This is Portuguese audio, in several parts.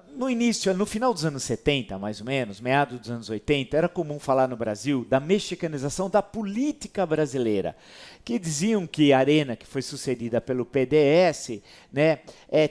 No início, no final dos anos 70, mais ou menos, meados dos anos 80, era comum falar no Brasil da mexicanização da política brasileira, que diziam que a Arena, que foi sucedida pelo PDS, né,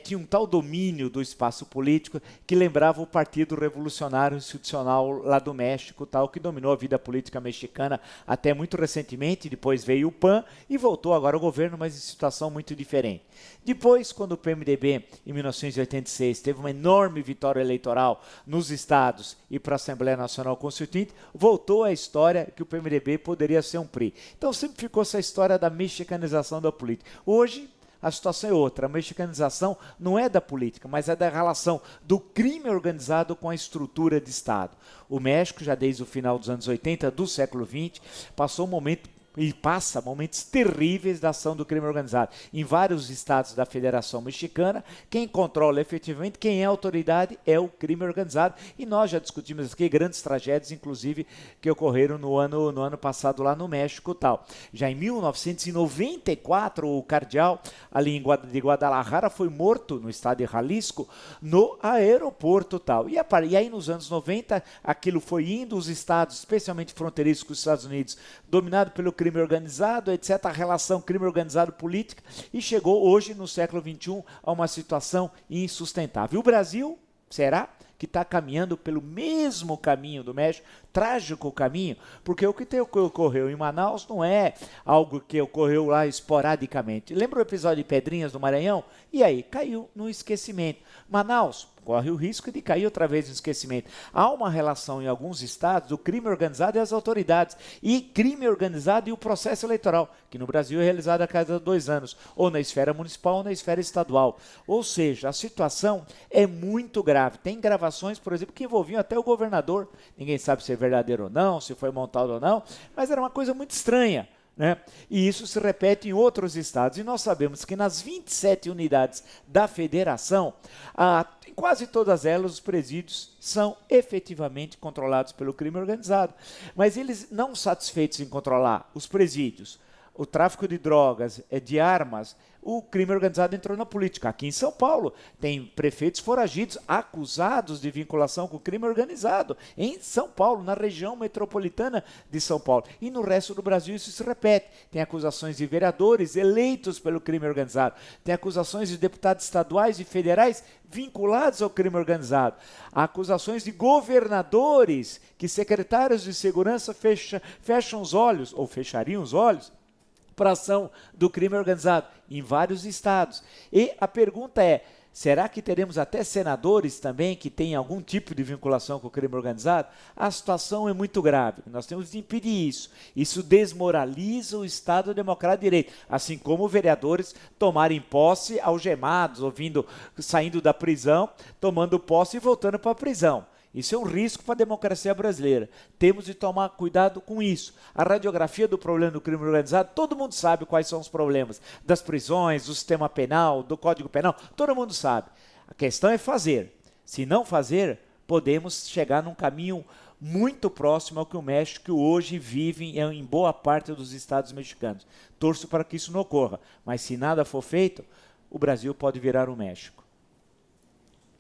tinha um tal domínio do espaço político que lembrava o Partido Revolucionário Institucional lá do México, tal, que dominou a vida política mexicana até muito recentemente. Depois veio o PAN e voltou agora ao governo, mas em situação muito diferente. Depois, quando o PMDB, em 1986, teve uma enorme vitória eleitoral nos estados e para a Assembleia Nacional Constituinte, voltou a história que o PMDB poderia ser um PRI. Então sempre ficou essa história da mexicanização da política. Hoje, a situação é outra. A mexicanização não é da política, mas é da relação do crime organizado com a estrutura de Estado. O México, já desde o final dos anos 80, do século XX, passou um momento e passa momentos terríveis da ação do crime organizado. Em vários estados da Federação Mexicana, quem controla efetivamente, quem é a autoridade, é o crime organizado. E nós já discutimos aqui grandes tragédias, inclusive, que ocorreram no ano passado lá no México. Tal. Já em 1994, o cardeal ali de Guadalajara foi morto no estado de Jalisco, no aeroporto. Tal. E aí, nos anos 90, aquilo foi indo, os estados, especialmente fronteiriços com os Estados Unidos, dominados pelo crime organizado, etc., a relação crime organizado-política, e chegou hoje, no século XXI, a uma situação insustentável. O Brasil, será que está caminhando pelo mesmo caminho do México, trágico caminho? Porque o que ocorreu em Manaus não é algo que ocorreu lá esporadicamente. Lembra o episódio de Pedrinhas do Maranhão? E aí, caiu no esquecimento. Manaus corre o risco de cair outra vez no esquecimento. Há uma relação em alguns estados do crime organizado e as autoridades, e crime organizado e o processo eleitoral, que no Brasil é realizado a cada 2 anos, ou na esfera municipal ou na esfera estadual. Ou seja, a situação é muito grave. Tem gravações, por exemplo, que envolviam até o governador. Ninguém sabe se é verdadeiro ou não, se foi montado ou não, mas era uma coisa muito estranha. Né? E isso se repete em outros estados. E nós sabemos que nas 27 unidades da federação, em quase todas elas, os presídios são efetivamente controlados pelo crime organizado. Mas eles, não satisfeitos em controlar os presídios, o tráfico de drogas, de armas, o crime organizado entrou na política. Aqui em São Paulo, tem prefeitos foragidos, acusados de vinculação com o crime organizado. Em São Paulo, na região metropolitana de São Paulo. E no resto do Brasil isso se repete. Tem acusações de vereadores eleitos pelo crime organizado. Tem acusações de deputados estaduais e federais vinculados ao crime organizado. Há acusações de governadores que secretários de segurança fecham os olhos, ou fechariam os olhos, para a ação do crime organizado em vários estados. E a pergunta é, será que teremos até senadores também que têm algum tipo de vinculação com o crime organizado? A situação é muito grave. Nós temos de impedir isso. Isso desmoraliza o Estado Democrático de Direito, assim como vereadores tomarem posse algemados, saindo da prisão, tomando posse e voltando para a prisão. Isso é um risco para a democracia brasileira. Temos de tomar cuidado com isso. A radiografia do problema do crime organizado, todo mundo sabe quais são os problemas. Das prisões, do sistema penal, do Código Penal, todo mundo sabe. A questão é fazer. Se não fazer, podemos chegar num caminho muito próximo ao que o México hoje vive em boa parte dos estados mexicanos. Torço para que isso não ocorra. Mas se nada for feito, o Brasil pode virar o México.